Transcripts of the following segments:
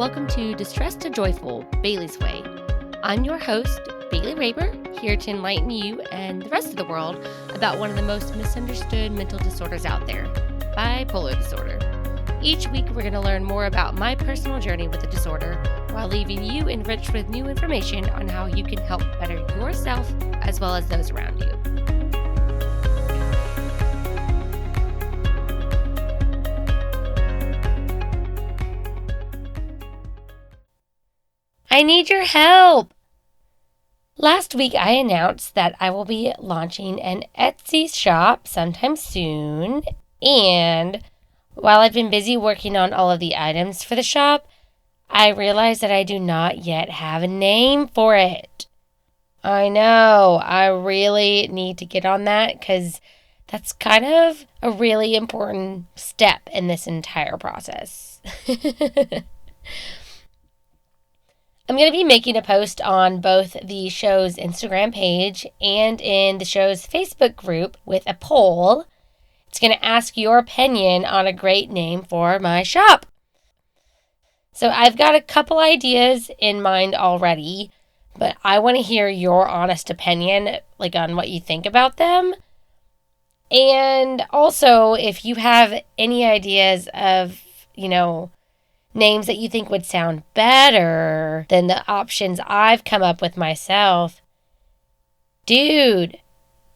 Welcome to Distress to Joyful, Bailey's Way. I'm your host, Bailey Reber, here to enlighten you and the rest of the world about one of the most misunderstood mental disorders out there, bipolar disorder. Each week, we're going to learn more about my personal journey with the disorder while leaving you enriched with new information on how you can help better yourself as well as those around you. I need your help! Last week, I announced that I will be launching an Etsy shop sometime soon, and while I've been busy working on all of the items for the shop, I realized that I do not yet have a name for it. I know, I really need to get on that because that's kind of a really important step in this entire process. I'm going to be making a post on both the show's Instagram page and in the show's Facebook group with a poll. It's going to ask your opinion on a great name for my shop. So I've got a couple ideas in mind already, but I want to hear your honest opinion, on what you think about them. And also, if you have any ideas of, names that you think would sound better than the options I've come up with myself, dude,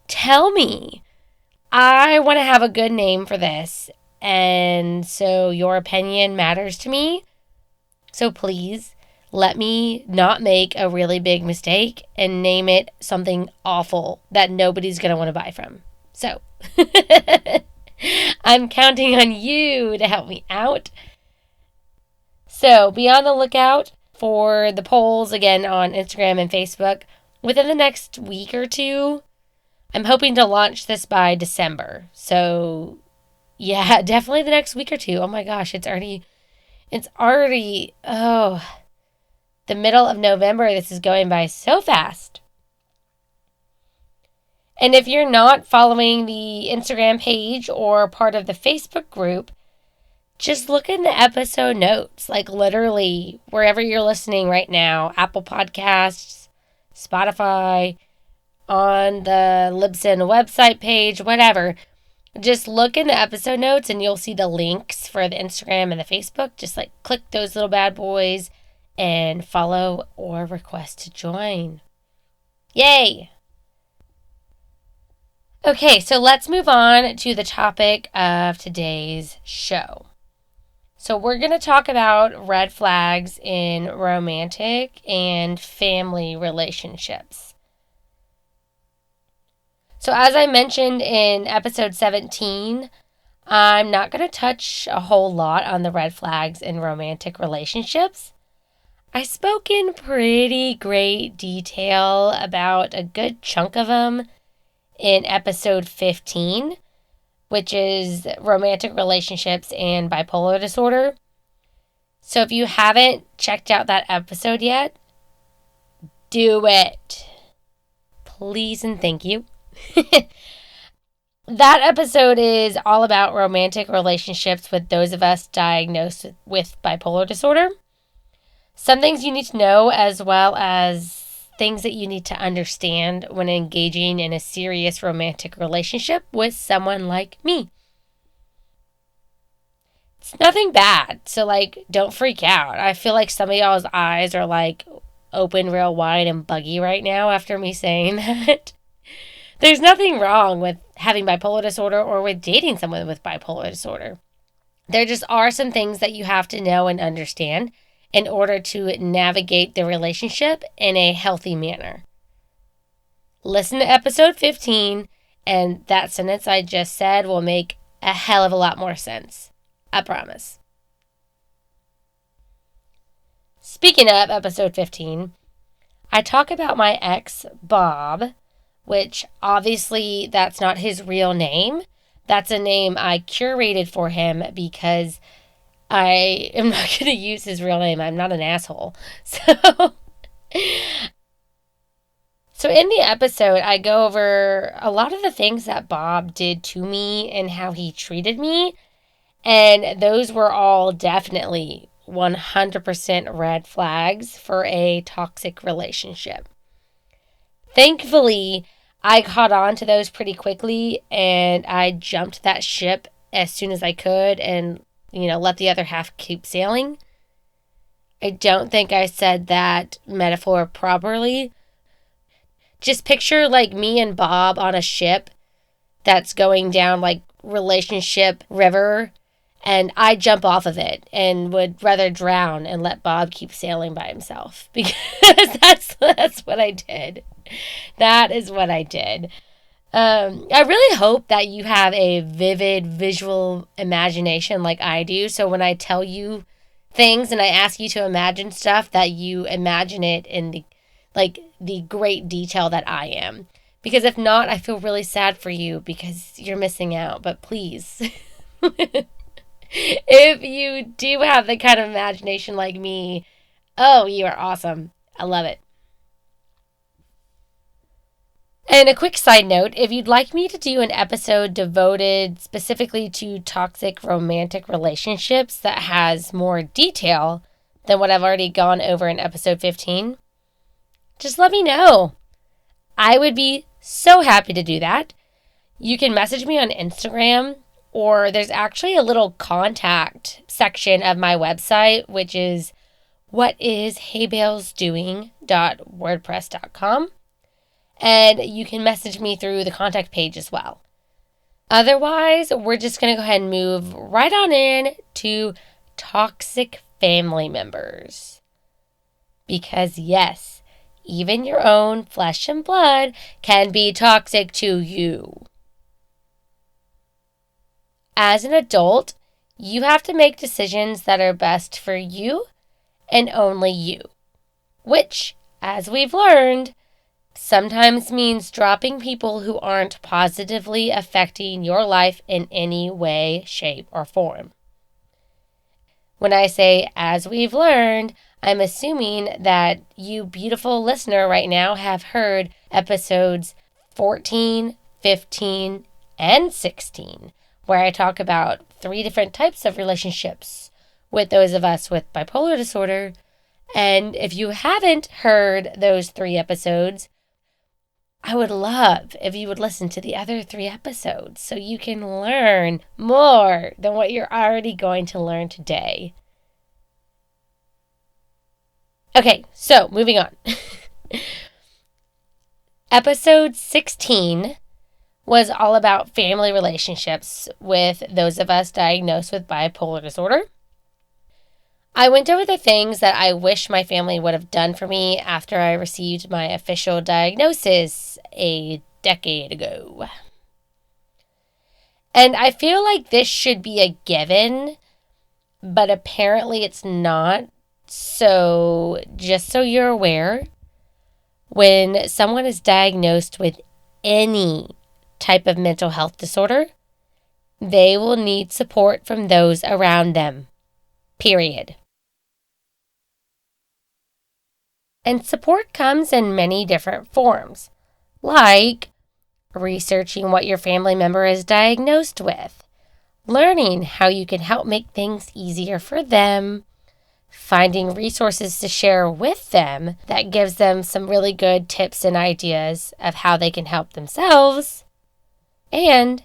tell me. I want to have a good name for this, and so your opinion matters to me. So please let me not make a really big mistake and name it something awful that nobody's going to want to buy from. So I'm counting on you to help me out. So be on the lookout for the polls again on Instagram and Facebook within the next week or two. I'm hoping to launch this by December. So yeah, definitely the next week or two. Oh my gosh, it's already, the middle of November. This is going by so fast. And if you're not following the Instagram page or part of the Facebook group, just look in the episode notes, literally wherever you're listening right now, Apple Podcasts, Spotify, on the Libsyn website page, whatever. Just look in the episode notes and you'll see the links for the Instagram and the Facebook. Just click those little bad boys and follow or request to join. Yay! Okay, so let's move on to the topic of today's show. So we're going to talk about red flags in romantic and family relationships. So as I mentioned in episode 17, I'm not going to touch a whole lot on the red flags in romantic relationships. I spoke in pretty great detail about a good chunk of them in episode 15, which is romantic relationships and bipolar disorder. So if you haven't checked out that episode yet, do it. Please and thank you. That episode is all about romantic relationships with those of us diagnosed with bipolar disorder. Some things you need to know, as well as things that you need to understand when engaging in a serious romantic relationship with someone like me. It's nothing bad, so don't freak out. I feel like some of y'all's eyes are open real wide and buggy right now after me saying that. There's nothing wrong with having bipolar disorder or with dating someone with bipolar disorder. There just are some things that you have to know and understand in order to navigate the relationship in a healthy manner. Listen to episode 15, and that sentence I just said will make a hell of a lot more sense. I promise. Speaking of episode 15, I talk about my ex, Bob, which obviously that's not his real name. That's a name I curated for him because I am not going to use his real name. I'm not an asshole. So in the episode, I go over a lot of the things that Bob did to me and how he treated me. And those were all definitely 100% red flags for a toxic relationship. Thankfully, I caught on to those pretty quickly and I jumped that ship as soon as I could and, let the other half keep sailing. I don't think I said that metaphor properly. Just picture like me and Bob on a ship that's going down like relationship river, and I jump off of it and would rather drown and let Bob keep sailing by himself because that's what I did. That is what I did. I really hope that you have a vivid visual imagination like I do. So when I tell you things and I ask you to imagine stuff, that you imagine it in the great detail that I am. Because if not, I feel really sad for you because you're missing out. But please, if you do have the kind of imagination like me, oh, you are awesome. I love it. And a quick side note, if you'd like me to do an episode devoted specifically to toxic romantic relationships that has more detail than what I've already gone over in episode 15, just let me know. I would be so happy to do that. You can message me on Instagram, or there's actually a little contact section of my website, which is whatisheybales.wordpress.com. And you can message me through the contact page as well. Otherwise, we're just going to go ahead and move right on in to toxic family members. Because yes, even your own flesh and blood can be toxic to you. As an adult, you have to make decisions that are best for you and only you. Which, as we've learned, sometimes means dropping people who aren't positively affecting your life in any way, shape, or form. When I say as we've learned, I'm assuming that you beautiful listener right now have heard episodes 14, 15, and 16, where I talk about 3 different types of relationships with those of us with bipolar disorder. And if you haven't heard those 3 episodes, I would love if you would listen to the other 3 episodes so you can learn more than what you're already going to learn today. Okay, so moving on. Episode 16 was all about family relationships with those of us diagnosed with bipolar disorder. I went over the things that I wish my family would have done for me after I received my official diagnosis a decade ago. And I feel like this should be a given, but apparently it's not. So just so you're aware, when someone is diagnosed with any type of mental health disorder, they will need support from those around them. Period. And support comes in many different forms, like researching what your family member is diagnosed with, learning how you can help make things easier for them, finding resources to share with them that gives them some really good tips and ideas of how they can help themselves, and,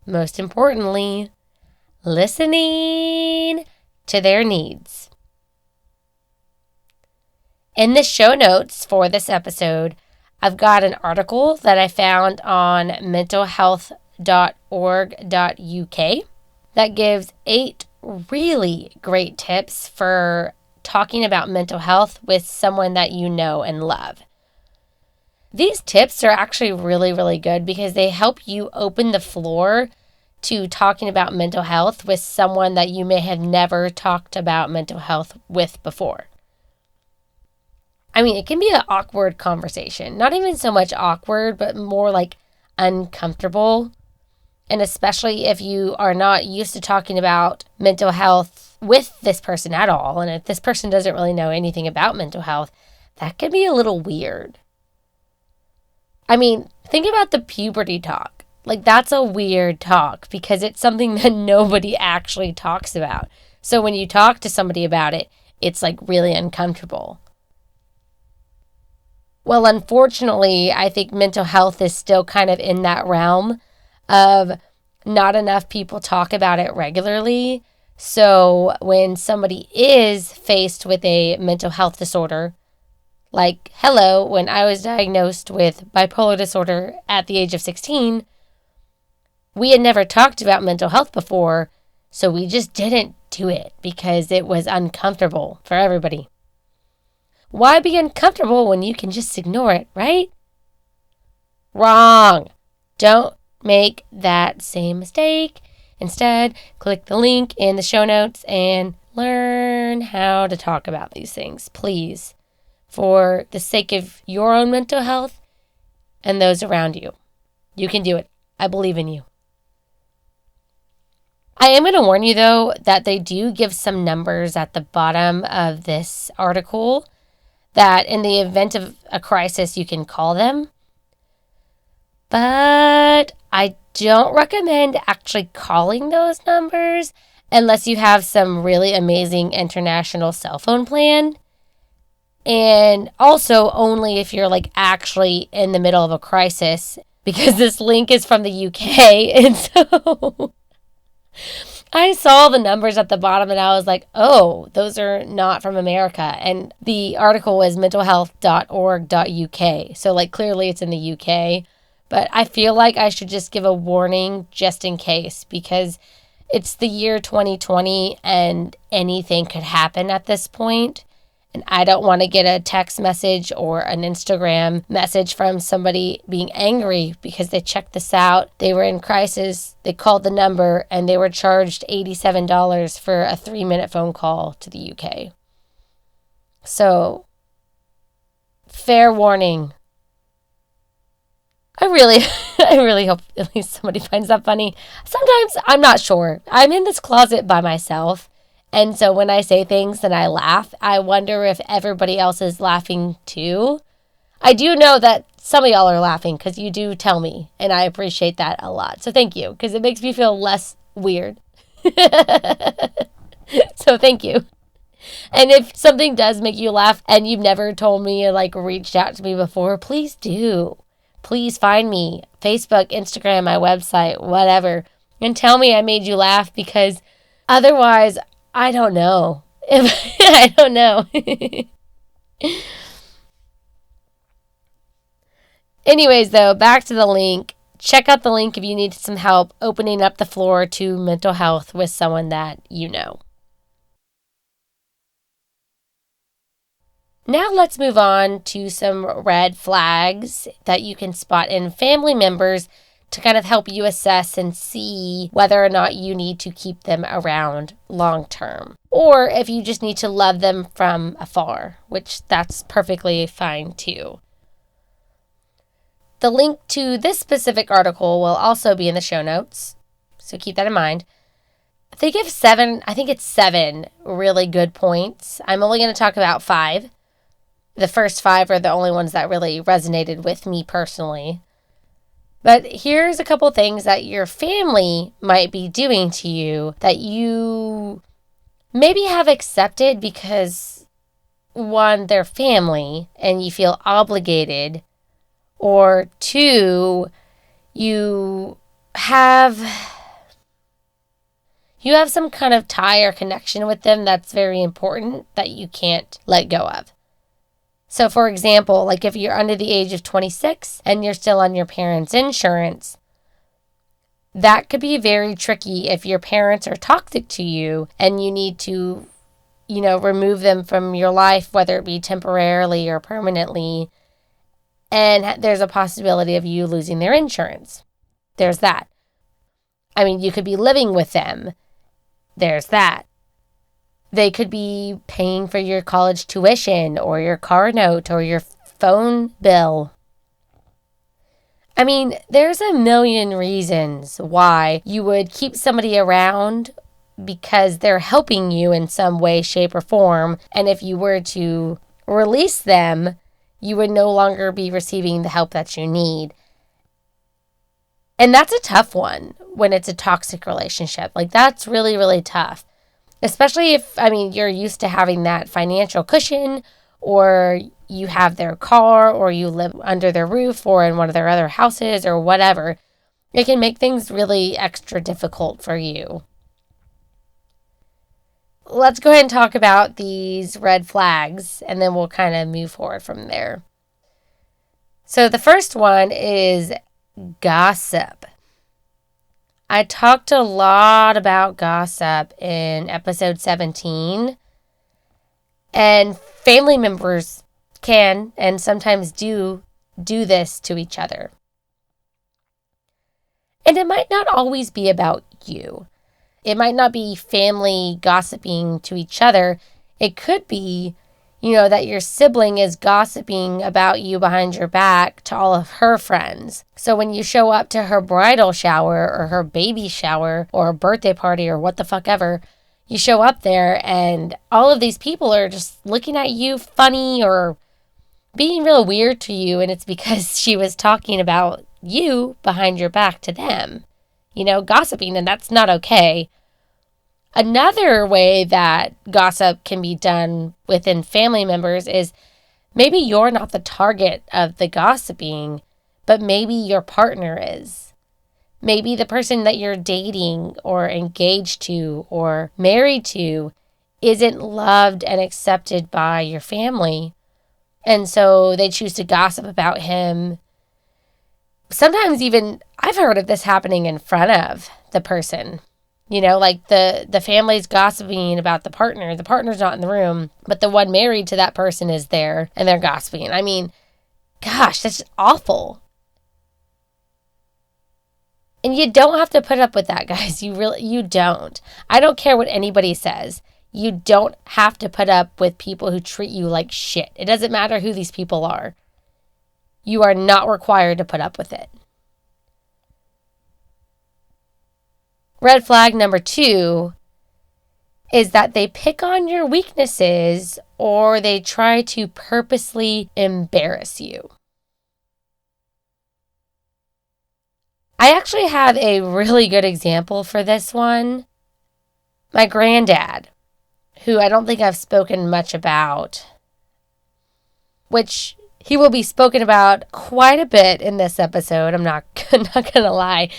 most importantly, listening to their needs. In the show notes for this episode, I've got an article that I found on mentalhealth.org.uk that gives 8 really great tips for talking about mental health with someone that you know and love. These tips are actually really, really good because they help you open the floor to talking about mental health with someone that you may have never talked about mental health with before. I mean, it can be an awkward conversation. Not even so much awkward, but more like uncomfortable. And especially if you are not used to talking about mental health with this person at all, and if this person doesn't really know anything about mental health, that can be a little weird. I mean, think about the puberty talk. Like, that's a weird talk because it's something that nobody actually talks about. So when you talk to somebody about it, it's like really uncomfortable. Well, unfortunately, I think mental health is still kind of in that realm of not enough people talk about it regularly. So when somebody is faced with a mental health disorder, like, hello, when I was diagnosed with bipolar disorder at the age of 16, we had never talked about mental health before, so we just didn't do it because it was uncomfortable for everybody. Why be uncomfortable when you can just ignore it, right? Wrong. Don't make that same mistake. Instead, click the link in the show notes and learn how to talk about these things, please, for the sake of your own mental health and those around you. You can do it. I believe in you. I am going to warn you, though, that they do give some numbers at the bottom of this article that in the event of a crisis, you can call them. But I don't recommend actually calling those numbers unless you have some really amazing international cell phone plan. And also only if you're like actually in the middle of a crisis, because this link is from the UK. And so I saw the numbers at the bottom and I was like, oh, those are not from America. And the article was mentalhealth.org.uk. So like clearly it's in the UK. But I feel like I should just give a warning just in case, because it's the year 2020 and anything could happen at this point. And I don't want to get a text message or an Instagram message from somebody being angry because they checked this out. They were in crisis. They called the number and they were charged $87 for a 3-minute phone call to the UK. So, fair warning. I really hope at least somebody finds that funny. Sometimes I'm not sure. I'm in this closet by myself. And so when I say things and I laugh, I wonder if everybody else is laughing too. I do know that some of y'all are laughing because you do tell me. And I appreciate that a lot. So thank you, because it makes me feel less weird. So thank you. And if something does make you laugh and you've never told me or like reached out to me before, please do. Please find me, Facebook, Instagram, my website, whatever, and tell me I made you laugh, because otherwise, I don't know. I don't know. Anyways, though, back to the link. Check out the link if you need some help opening up the floor to mental health with someone that you know. Now let's move on to some red flags that you can spot in family members to kind of help you assess and see whether or not you need to keep them around long term, or if you just need to love them from afar, which that's perfectly fine too. The link to this specific article will also be in the show notes, so keep that in mind. They give 7 really good points. I'm only going to talk about 5. The first 5 are the only ones that really resonated with me personally. But here's a couple things that your family might be doing to you that you maybe have accepted because, 1, they're family and you feel obligated, or 2, you have some kind of tie or connection with them that's very important that you can't let go of. So, for example, like if you're under the age of 26 and you're still on your parents' insurance, that could be very tricky if your parents are toxic to you and you need to, remove them from your life, whether it be temporarily or permanently, and there's a possibility of you losing their insurance. There's that. I mean, you could be living with them. There's that. They could be paying for your college tuition or your car note or your phone bill. I mean, there's a million reasons why you would keep somebody around because they're helping you in some way, shape, or form. And if you were to release them, you would no longer be receiving the help that you need. And that's a tough one when it's a toxic relationship. Like, that's really, really tough. Especially if, you're used to having that financial cushion, or you have their car, or you live under their roof or in one of their other houses or whatever. It can make things really extra difficult for you. Let's go ahead and talk about these red flags, and then we'll kind of move forward from there. So the first one is gossip. I talked a lot about gossip in episode 17, and family members can and sometimes do this to each other. And it might not always be about you. It might not be family gossiping to each other. It could be, that your sibling is gossiping about you behind your back to all of her friends. So when you show up to her bridal shower or her baby shower or a birthday party or what the fuck ever, you show up there and all of these people are just looking at you funny or being real weird to you, and it's because she was talking about you behind your back to them, gossiping, and that's not okay. Another way that gossip can be done within family members is maybe you're not the target of the gossiping, but maybe your partner is. Maybe the person that you're dating or engaged to or married to isn't loved and accepted by your family. And so they choose to gossip about him. Sometimes even I've heard of this happening in front of the person. Like the family's gossiping about the partner. The partner's not in the room, but the one married to that person is there and they're gossiping. Gosh, that's awful. And you don't have to put up with that, guys. You don't. I don't care what anybody says. You don't have to put up with people who treat you like shit. It doesn't matter who these people are. You are not required to put up with it. Red flag number 2 is that they pick on your weaknesses or they try to purposely embarrass you. I actually have a really good example for this one. My granddad, who I don't think I've spoken much about, which he will be spoken about quite a bit in this episode. I'm not gonna lie.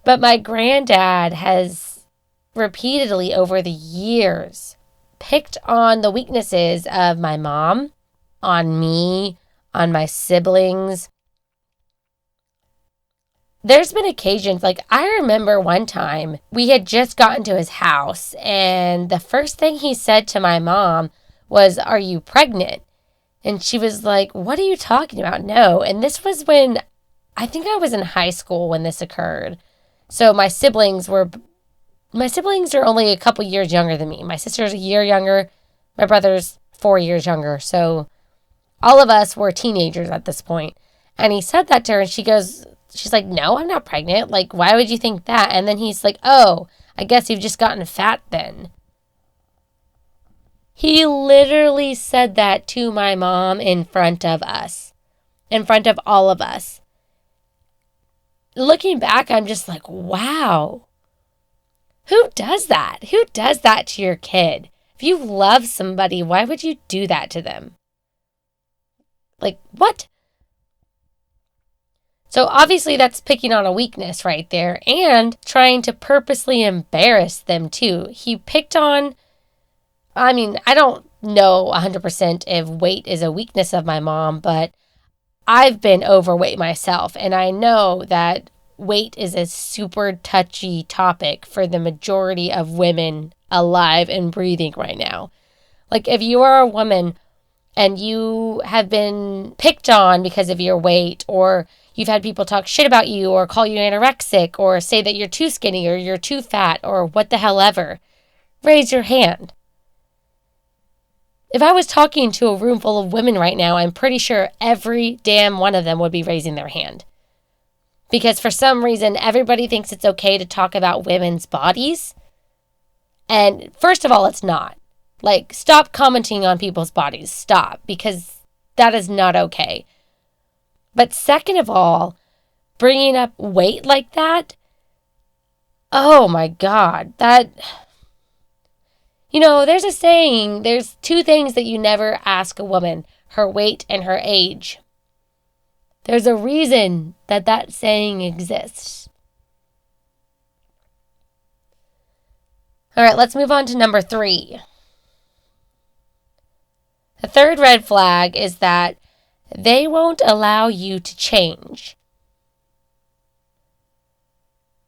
But my granddad has repeatedly over the years picked on the weaknesses of my mom, on me, on my siblings. There's been occasions, like I remember one time we had just gotten to his house and the first thing he said to my mom was, "Are you pregnant?" And she was like, "What are you talking about?" No. And this was when I think I was in high school when this occurred. So my siblings are only a couple years younger than me. My sister's a year younger. My brother's 4 years younger. So all of us were teenagers at this point. And he said that to her and she's like, "No, I'm not pregnant. Like, why would you think that?" And then he's like, "Oh, I guess you've just gotten fat then." He literally said that to my mom in front of us, in front of all of us. Looking back, I'm just like, wow. Who does that? Who does that to your kid? If you love somebody, why would you do that to them? Like, what? So obviously that's picking on a weakness right there and trying to purposely embarrass them too. He picked on, I don't know 100% if weight is a weakness of my mom, but I've been overweight myself, and I know that weight is a super touchy topic for the majority of women alive and breathing right now. Like, if you are a woman and you have been picked on because of your weight, or you've had people talk shit about you or call you anorexic or say that you're too skinny or you're too fat or what the hell ever, raise your hand. If I was talking to a room full of women right now, I'm pretty sure every damn one of them would be raising their hand. Because for some reason, everybody thinks it's okay to talk about women's bodies. And first of all, it's not. Like, stop commenting on people's bodies. Stop. Because that is not okay. But second of all, bringing up weight like that, oh my God, There's a saying, there's two things that you never ask a woman, her weight and her age. There's a reason that saying exists. All right, let's move on to number 3. The third red flag is that they won't allow you to change.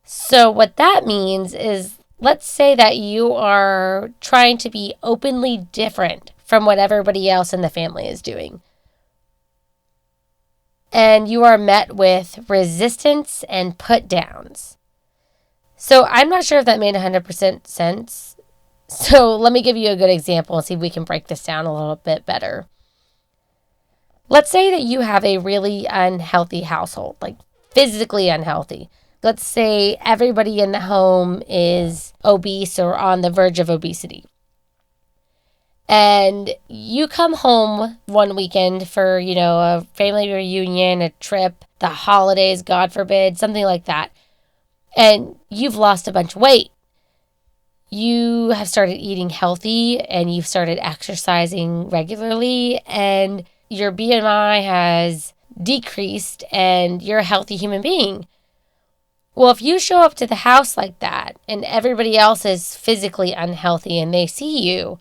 So what that means is, let's say that you are trying to be openly different from what everybody else in the family is doing. And you are met with resistance and put downs. So I'm not sure if that made 100% sense. So let me give you a good example and see if we can break this down a little bit better. Let's say that you have a really unhealthy household, like physically unhealthy. Let's say everybody in the home is obese or on the verge of obesity. And you come home one weekend for, a family reunion, a trip, the holidays, God forbid, something like that. And you've lost a bunch of weight. You have started eating healthy and you've started exercising regularly and your BMI has decreased and you're a healthy human being. Well, if you show up to the house like that and everybody else is physically unhealthy and they see you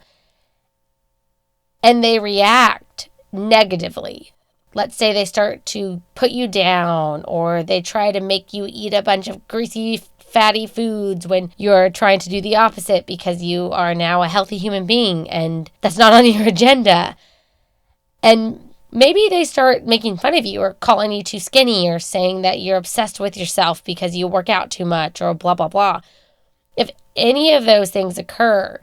and they react negatively, let's say they start to put you down or they try to make you eat a bunch of greasy, fatty foods when you're trying to do the opposite because you are now a healthy human being and that's not on your agenda. And maybe they start making fun of you or calling you too skinny or saying that you're obsessed with yourself because you work out too much or blah, blah, blah. If any of those things occur,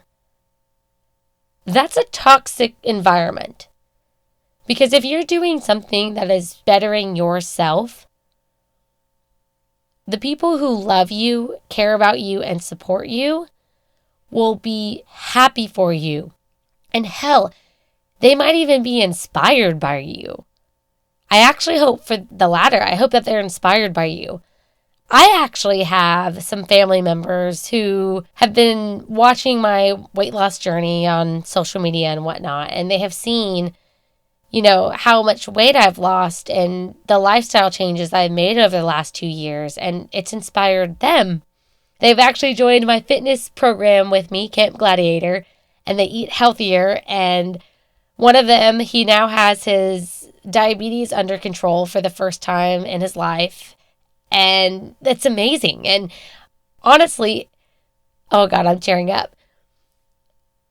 that's a toxic environment. Because if you're doing something that is bettering yourself, the people who love you, care about you, and support you will be happy for you. And hell, they might even be inspired by you. I actually hope for the latter. I hope that they're inspired by you. I actually have some family members who have been watching my weight loss journey on social media and whatnot, and they have seen, how much weight I've lost and the lifestyle changes I've made over the last 2 years, and it's inspired them. They've actually joined my fitness program with me, Camp Gladiator, and they eat healthier, and one of them, he now has his diabetes under control for the first time in his life. And it's amazing. And honestly, oh God, I'm tearing up.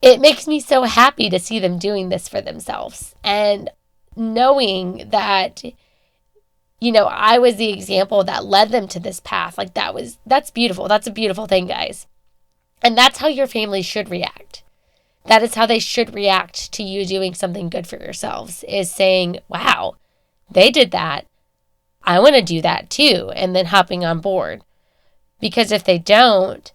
It makes me so happy to see them doing this for themselves. And knowing that, I was the example that led them to this path. Like that's beautiful. That's a beautiful thing, guys. And that's how your family should react. That is how they should react to you doing something good for yourselves, is saying, wow, they did that. I want to do that too. And then hopping on board. Because if they don't,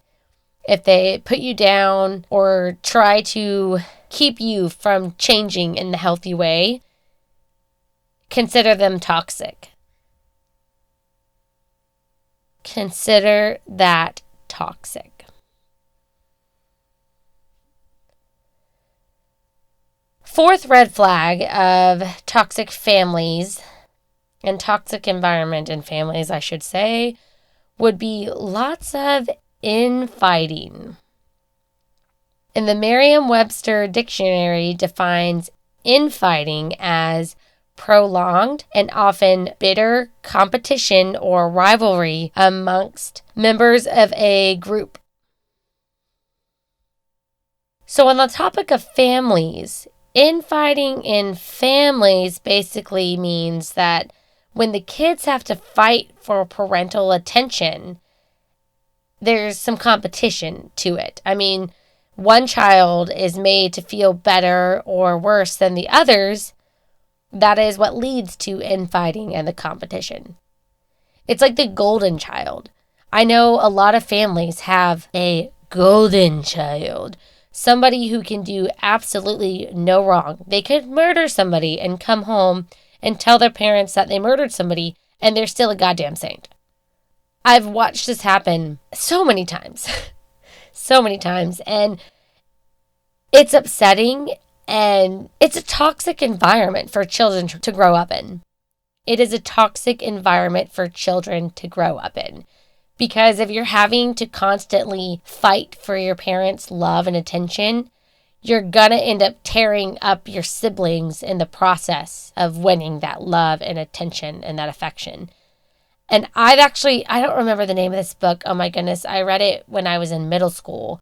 if they put you down or try to keep you from changing in the healthy way, consider them toxic. Consider that toxic. Fourth red flag of toxic families and toxic environment in families, I should say, would be lots of infighting. And the Merriam-Webster dictionary defines infighting as prolonged and often bitter competition or rivalry amongst members of a group. So on the topic of families, infighting in families basically means that when the kids have to fight for parental attention, there's some competition to it. I mean, one child is made to feel better or worse than the others. That is what leads to infighting and the competition. It's like the golden child. I know a lot of families have a golden child. Somebody who can do absolutely no wrong. They could murder somebody and come home and tell their parents that they murdered somebody and they're still a goddamn saint. I've watched this happen so many times. So many times. And It's upsetting, and it's a toxic environment for children to grow up in. It is a toxic environment for children to grow up in. Because if you're having to constantly fight for your parents' love and attention, you're going to end up tearing up your siblings in the process of winning that love and attention and that affection. And I don't remember the name of this book. Oh my goodness. I read it when I was in middle school.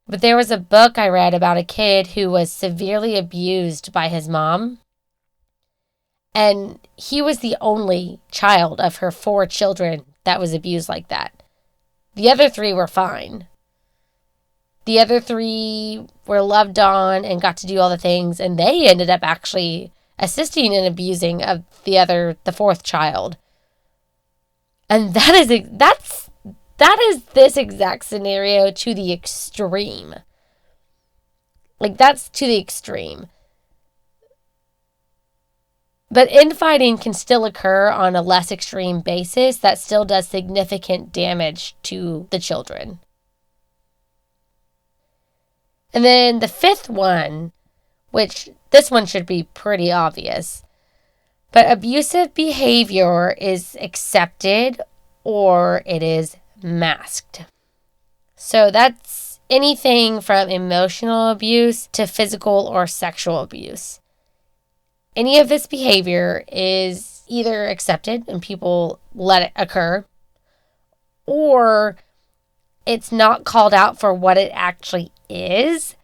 But there was a book I read about a kid who was severely abused by his mom. And he was the only child of her 4 children that was abused like that. The other 3 were fine. The other 3 were loved on and got to do all the things. And they ended up actually assisting in abusing of the 4th child. And that is this exact scenario to the extreme. Like, that's to the extreme. But infighting can still occur on a less extreme basis that still does significant damage to the children. And then the 5th one, which this one should be pretty obvious, but abusive behavior is accepted or it is masked. So that's anything from emotional abuse to physical or sexual abuse. Any of this behavior is either accepted and people let it occur, or it's not called out for what it actually is,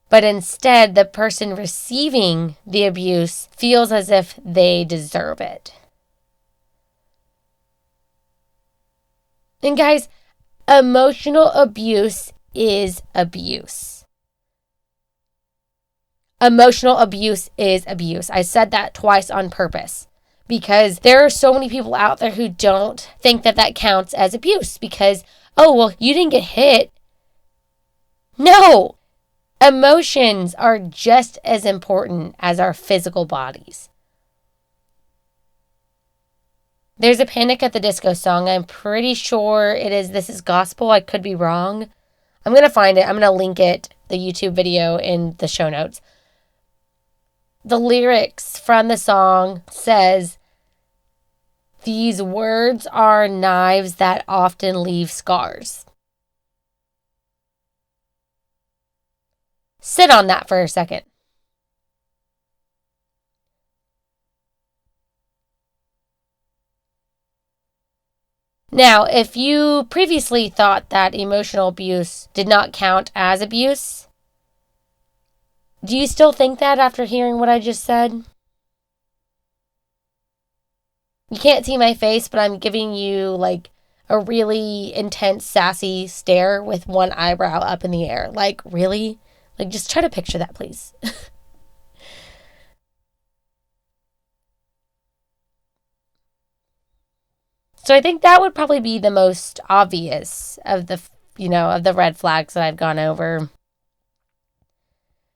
but instead the person receiving the abuse feels as if they deserve it. And guys, emotional abuse is abuse. Emotional abuse is abuse. I said that twice on purpose because there are so many people out there who don't think that counts as abuse because, oh, well, you didn't get hit. No, emotions are just as important as our physical bodies. There's a Panic at the Disco song. I'm pretty sure it is This Is Gospel. I could be wrong. I'm going to find it. I'm going to link it, the YouTube video, in the show notes. The lyrics from the song says, "These words are knives that often leave scars." Sit on that for a second. Now, if you previously thought that emotional abuse did not count as abuse, do you still think that after hearing what I just said? You can't see my face, but I'm giving you like a really intense, sassy stare with one eyebrow up in the air. Like, really? Like, just try to picture that, please. So I think that would probably be the most obvious of the red flags that I've gone over.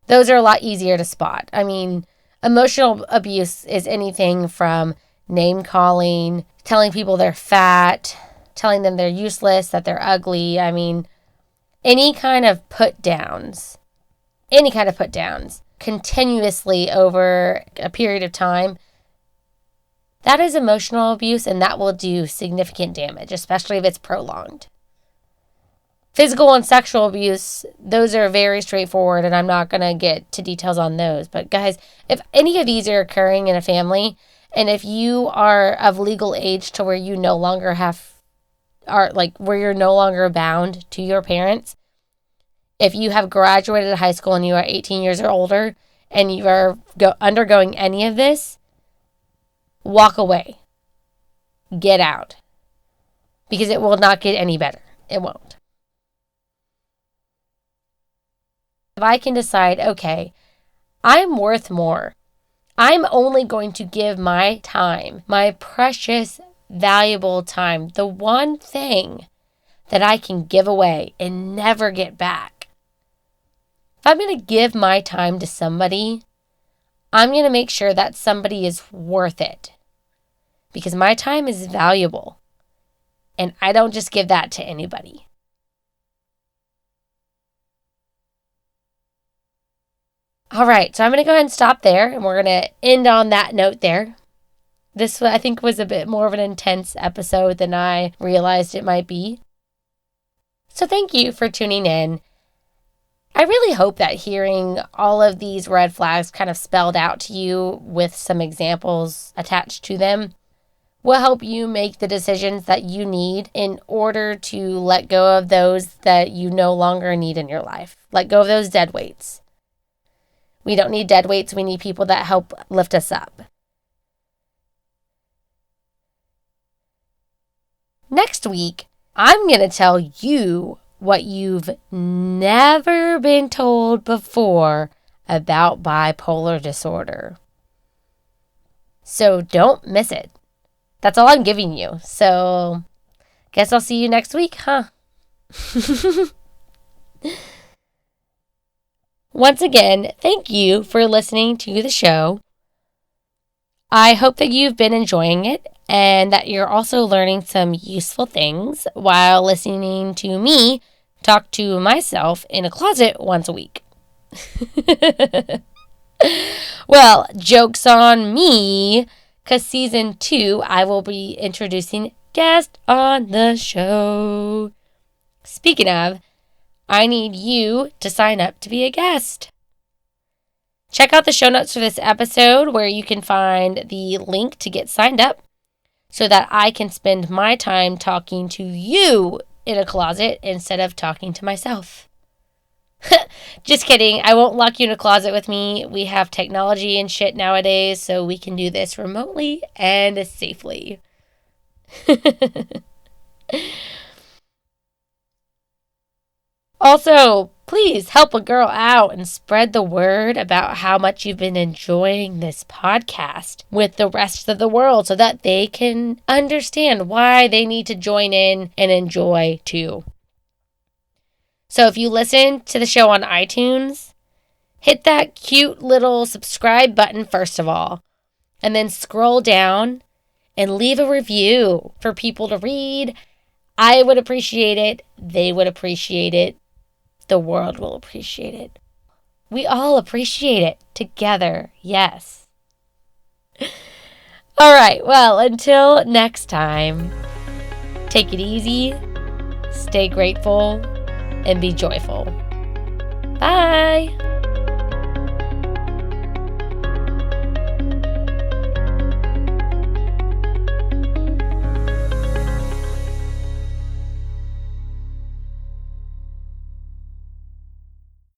Those are a lot easier to spot. I mean, emotional abuse is anything from name calling, telling people they're fat, telling them they're useless, that they're ugly. I mean, any kind of put downs continuously over a period of time, that is emotional abuse, and that will do significant damage, especially if it's prolonged. Physical and sexual abuse, those are very straightforward, and I'm not going to get to details on those. But guys, if any of these are occurring in a family, and if you are of legal age to where you no longer where you're no longer bound to your parents, if you have graduated high school and you are 18 years or older, and you are undergoing any of this, walk away. Get out. Because it will not get any better. It won't. If I can decide, okay, I'm worth more. I'm only going to give my time, my precious, valuable time, the one thing that I can give away and never get back. If I'm going to give my time to somebody, I'm going to make sure that somebody is worth it. Because my time is valuable. And I don't just give that to anybody. All right, so I'm going to go ahead and stop there, and we're going to end on that note there. This, I think, was a bit more of an intense episode than I realized it might be. So thank you for tuning in. I really hope that hearing all of these red flags kind of spelled out to you with some examples attached to them will help you make the decisions that you need in order to let go of those that you no longer need in your life. Let go of those dead weights. We don't need dead weights. We need people that help lift us up. Next week, I'm going to tell you what you've never been told before about bipolar disorder. So don't miss it. That's all I'm giving you. So guess I'll see you next week, huh? Once again, thank you for listening to the show. I hope that you've been enjoying it and that you're also learning some useful things while listening to me talk to myself in a closet once a week. Well, joke's on me, because season 2, I will be introducing guests on the show. Speaking of, I need you to sign up to be a guest. Check out the show notes for this episode where you can find the link to get signed up so that I can spend my time talking to you in a closet instead of talking to myself. Just kidding. I won't lock you in a closet with me. We have technology and shit nowadays, so we can do this remotely and safely. Also, please help a girl out and spread the word about how much you've been enjoying this podcast with the rest of the world so that they can understand why they need to join in and enjoy too. So if you listen to the show on iTunes, hit that cute little subscribe button first of all, and then scroll down and leave a review for people to read. I would appreciate it. They would appreciate it. The world will appreciate it. We all appreciate it together. Yes. All right. Well, until next time, take it easy, stay grateful, and be joyful. Bye.